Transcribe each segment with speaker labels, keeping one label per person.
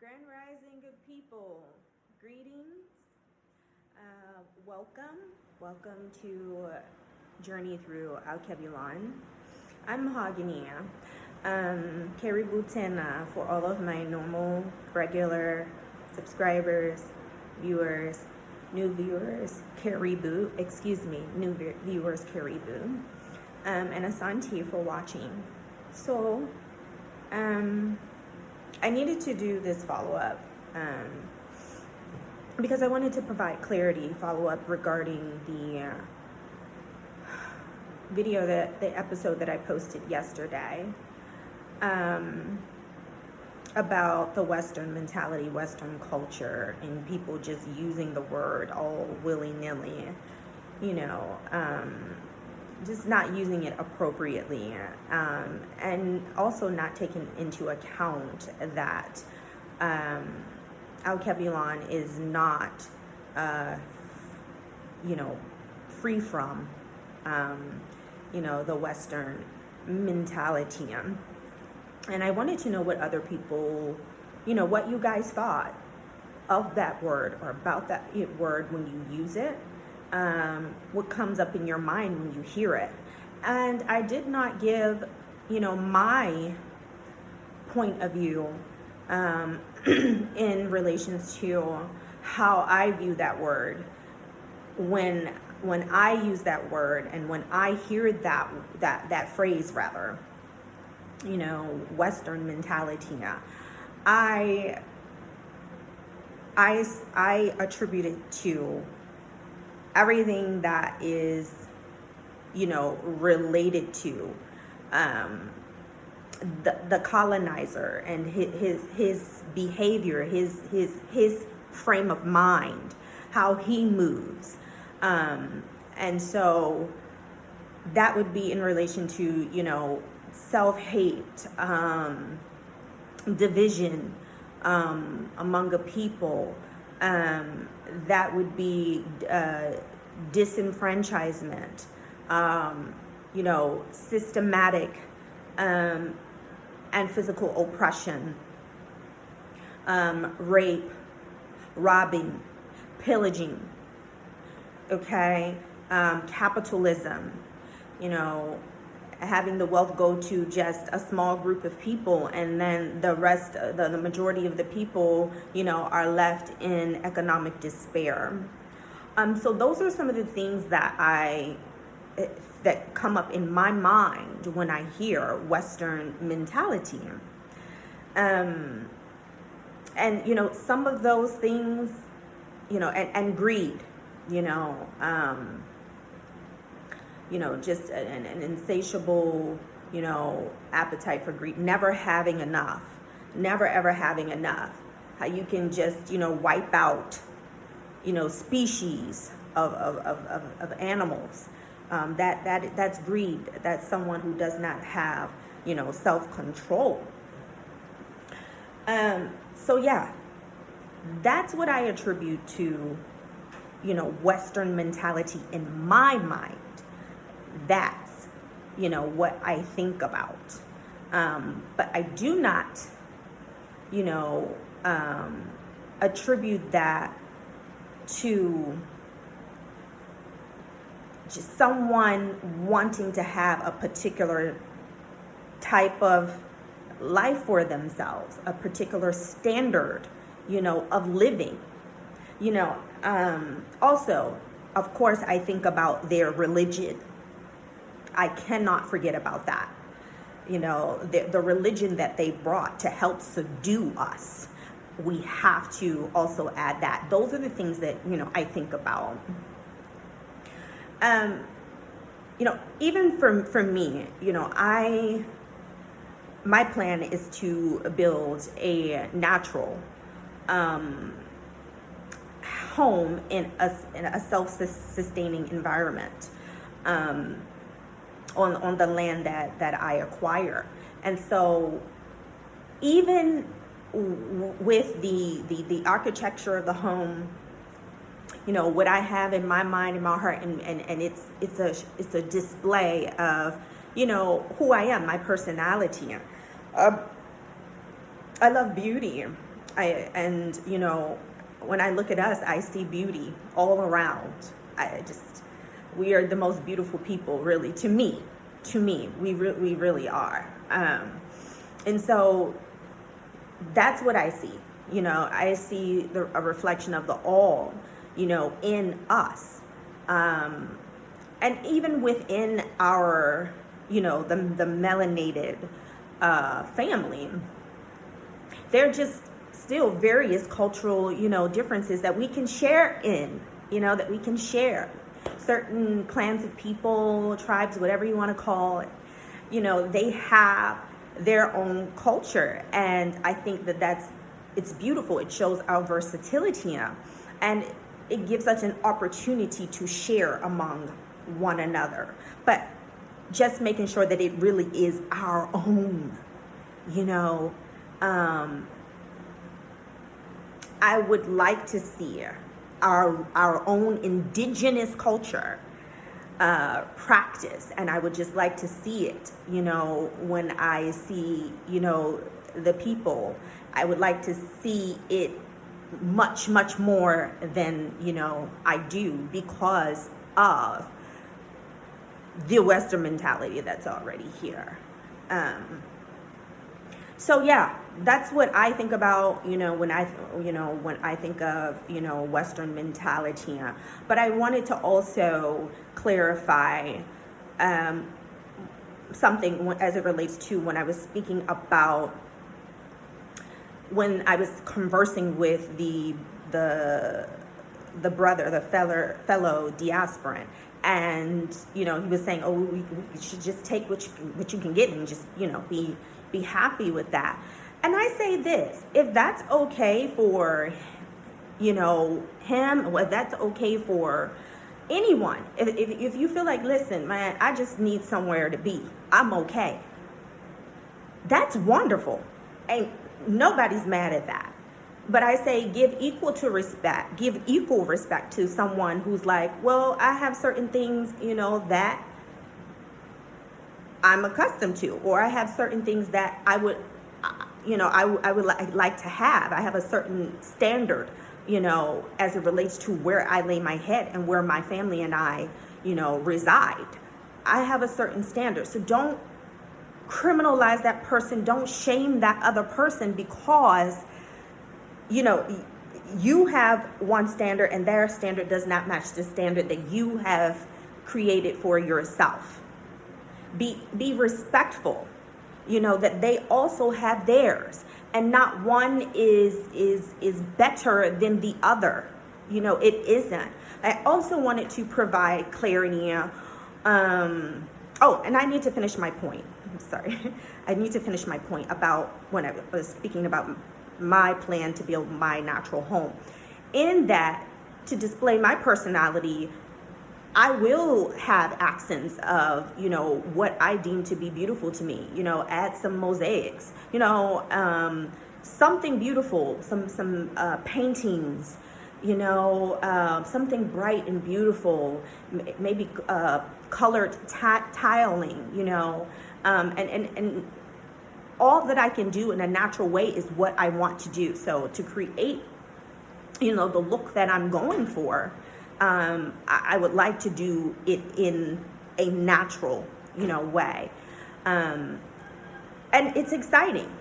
Speaker 1: Grand Rising, good people. Greetings. Welcome to Journey Through Alkebulan. I'm Mahogany. Karibu Tena for all of my normal, regular subscribers, viewers, new viewers, new viewers, Karibu. And Asante for watching. So, I needed to do this follow-up because I wanted to provide follow-up regarding the the episode that I posted yesterday about the Western mentality, Western culture, and people just using the word all willy-nilly, just not using it appropriately, and also not taking into account that Alkebulan is not, free from, the Western mentality. And I wanted to know what other people, what you guys thought of that word or about that word when you use it. What comes up in your mind when you hear it. And I did not give, my point of view in relation to how I view that word when I use that word and when I hear that phrase rather, Western mentality. I attribute it to everything that is, related to the colonizer and his behavior, his frame of mind, how he moves, and so that would be in relation to self-hate, division among a people. That would be disenfranchisement, systematic and physical oppression, rape, robbing, pillaging, capitalism, having the wealth go to just a small group of people, and then the rest, the majority of the people, are left in economic despair. So those are some of the things that come up in my mind when I hear Western mentality. And some of those things, and greed, just an insatiable, appetite for greed, never having enough, never ever having enough. How you can just, wipe out, species of animals. That's greed. That's someone who does not have, self-control. So yeah, that's what I attribute to, Western mentality in my mind. That's, what I think about. But I do not, attribute that to just someone wanting to have a particular type of life for themselves, a particular standard, of living. Also, of course, I think about their religion. I cannot forget about that. The religion that they brought to help subdue us. We have to also add that. Those are the things that, I think about. Even for me, my plan is to build a natural home in a self-sustaining environment on the land that I acquire. And so even with the architecture of the home, what I have in my mind, in my heart, and it's a display of, who I am, my personality. I love beauty. And you know, when I look at us, I see beauty all around. We are the most beautiful people, really, to me. We really are. And so that's what I see. You know, I see a reflection of the all, you know, in us. And even within our, you know, the melanated family, there are just still various cultural, you know, differences that we can share in, you know, that we can share. Certain clans of people, tribes, whatever you want to call it, you know, they have their own culture. And I think that it's beautiful. It shows our versatility, and it gives us an opportunity to share among one another. But just making sure that it really is our own, you know. I would like to see our own indigenous culture practice, and I would just like to see it, you know, when I see, you know, the people. I would like to see it much more than, you know, I do, because of the Western mentality that's already here. So yeah, that's what I think about, you know, when I think of, you know, Western mentality. But I wanted to also clarify something as it relates to when I was speaking about, when I was conversing with the brother, the fellow diasporan, and you know, he was saying, oh, we should just take what you can get and just, you know, be happy with that. And I say this: if that's okay for, you know, him, or if that's okay for anyone, if you feel like, listen, man, I just need somewhere to be, I'm okay, that's wonderful. Ain't nobody's mad at that. But I say give equal respect to someone who's like, well, I have certain things, you know, that I'm accustomed to, or I have certain things that I would, you know, I would like to have. I have a certain standard, you know, as it relates to where I lay my head and where my family and I, you know, reside. I have a certain standard. So don't criminalize that person. Don't shame that other person because, you know, you have one standard and their standard does not match the standard that you have created for yourself. Be respectful, you know, that they also have theirs, and not one is better than the other. You know, it isn't. I also wanted to provide clarity. Oh, and I need to finish my point. I'm sorry. I need to finish my point about when I was speaking about my plan to build my natural home. In that, to display my personality, I will have accents of, you know, what I deem to be beautiful to me, you know, add some mosaics, you know, something beautiful, some paintings, you know, something bright and beautiful, maybe colored tiling, you know, and all that I can do in a natural way is what I want to do. So to create, you know, the look that I'm going for, I would like to do it in a natural, you know, way. And it's exciting,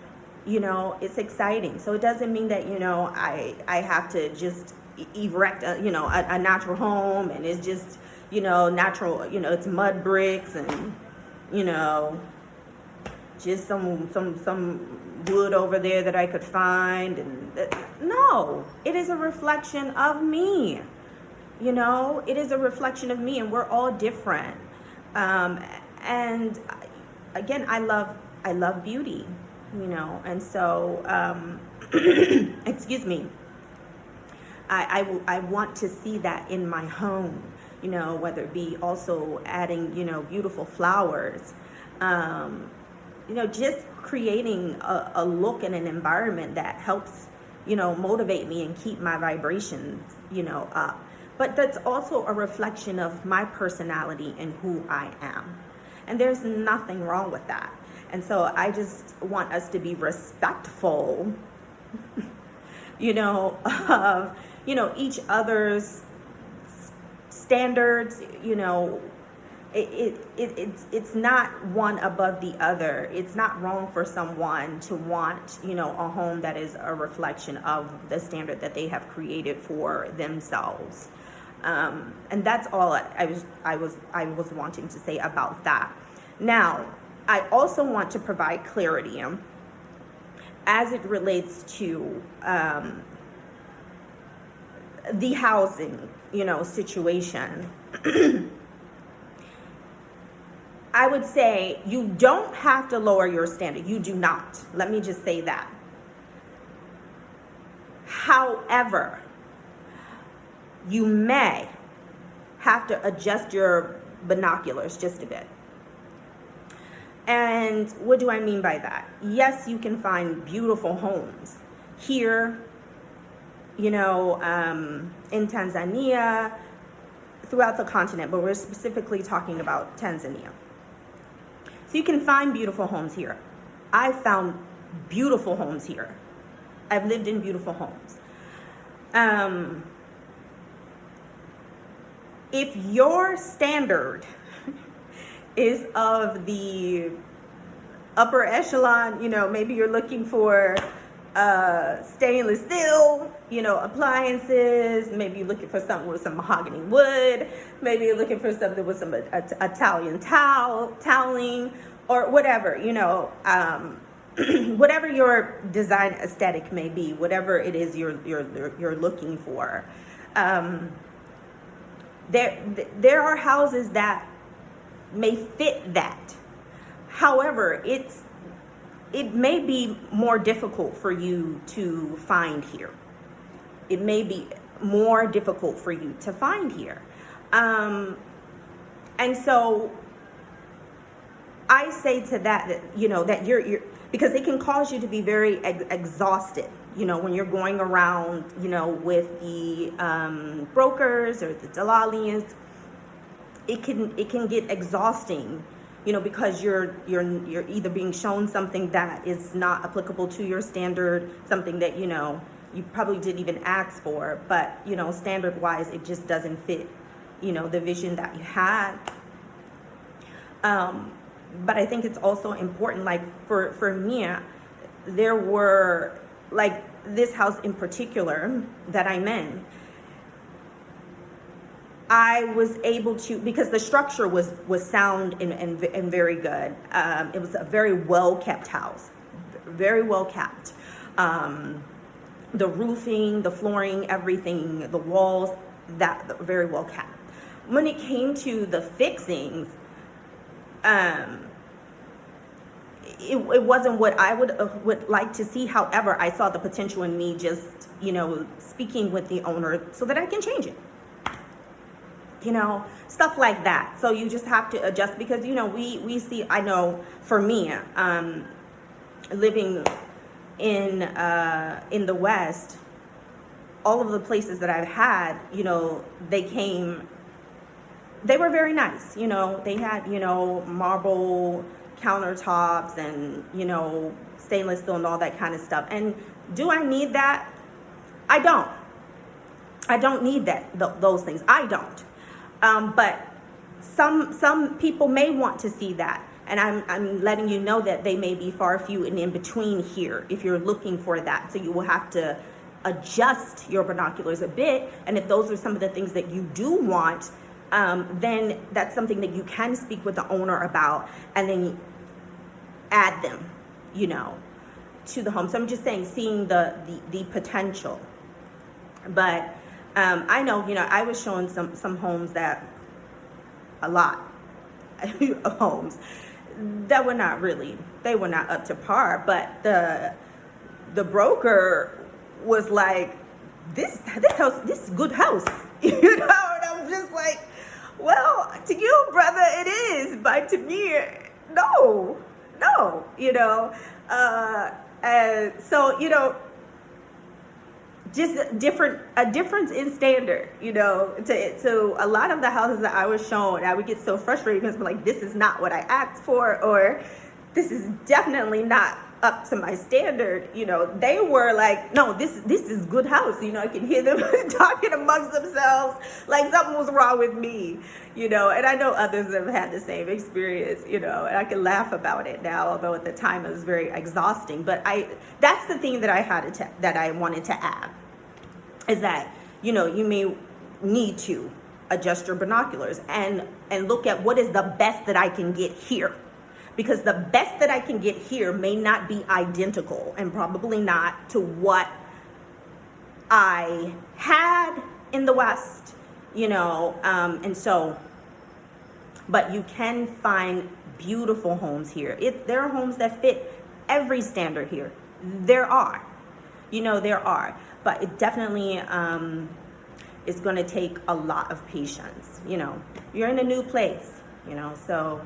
Speaker 1: you know, it's exciting. So it doesn't mean that, you know, I have to just erect a, you know, a natural home, and it's just, you know, natural, you know, it's mud bricks and, you know, just some wood over there that I could find. And no, it is a reflection of me. You know, it is a reflection of me, and we're all different. And again, I love beauty, you know, and so, excuse me, I want to see that in my home, you know, whether it be also adding, you know, beautiful flowers, you know, just creating a look and an environment that helps, you know, motivate me and keep my vibrations, you know, up. But that's also a reflection of my personality and who I am. And there's nothing wrong with that. And so I just want us to be respectful of, each other's standards. It's not one above the other. It's not wrong for someone to want, a home that is a reflection of the standard that they have created for themselves. And that's all I was wanting to say about that. Now, I also want to provide clarity as it relates to the housing, situation. I would say you don't have to lower your standard. You do not. Let me just say that. However, you may have to adjust your binoculars just a bit. And what do I mean by that? Yes, you can find beautiful homes here, in Tanzania, throughout the continent, but we're specifically talking about Tanzania. So you can find beautiful homes here. I've found beautiful homes here. I've lived in beautiful homes. If your standard is of the upper echelon, maybe you're looking for stainless steel, appliances, maybe you're looking for something with some mahogany wood, maybe you're looking for something with some Italian toweling, or whatever, whatever your design aesthetic may be, whatever it is you're looking for. There are houses that may fit that. However, it may be more difficult for you to find here. It may be more difficult for you to find here. And so I say to that, that you're because it can cause you to be very exhausted, when you're going around, with the brokers or the dalalians. It can get exhausting, because you're either being shown something that is not applicable to your standard, something that, you probably didn't even ask for, but, standard wise, it just doesn't fit, the vision that you had. But I think it's also important, like for me, there were, like this house in particular that I'm in, I was able to, because the structure was sound and very good. It was a very well kept house, very well kept. The roofing, the flooring, everything, the walls, that very well kept. When it came to the fixings, it wasn't what I would like to see. However, I saw the potential in me just, speaking with the owner so that I can change it. Stuff like that. So you just have to adjust, because, we see, I know for me, living in the West, all of the places that I've had, they were very nice. They had, marble countertops and, stainless steel and all that kind of stuff. And do I need that? I don't need those things. I don't. But some people may want to see that, and I'm letting you know that they may be far few and in between here if you're looking for that. So you will have to adjust your binoculars a bit, and if those are some of the things that you do want, then that's something that you can speak with the owner about, and then add them, to the home. So I'm just saying, seeing the potential. But I know, I was showing some homes that, a lot of homes that were not up to par, but the broker was like, this house, this is a good house, and I'm just like, well, to you, brother, it is, but to me, no, and so, just a difference in standard, to a lot of the houses that I was shown, I would get so frustrated because I'm like, this is not what I asked for, or this is definitely not up to my standard, you know, they were like, no, this is good house. You know, I can hear them talking amongst themselves like something was wrong with me, you know, and I know others have had the same experience, you know, and I can laugh about it now, although at the time it was very exhausting. But that's the thing that that I wanted to add, is that, you know, you may need to adjust your binoculars and look at what is the best that I can get here, because the best that I can get here may not be identical, and probably not to what I had in the West, you know, and so, but you can find beautiful homes here. There are homes that fit every standard here. There are, you know, there are, but it definitely is going to take a lot of patience. You know, you're in a new place, you know, so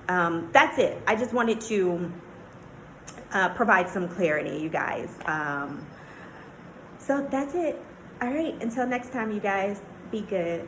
Speaker 1: that's it. I just wanted to provide some clarity, you guys. So that's it. All right, until next time, you guys, be good.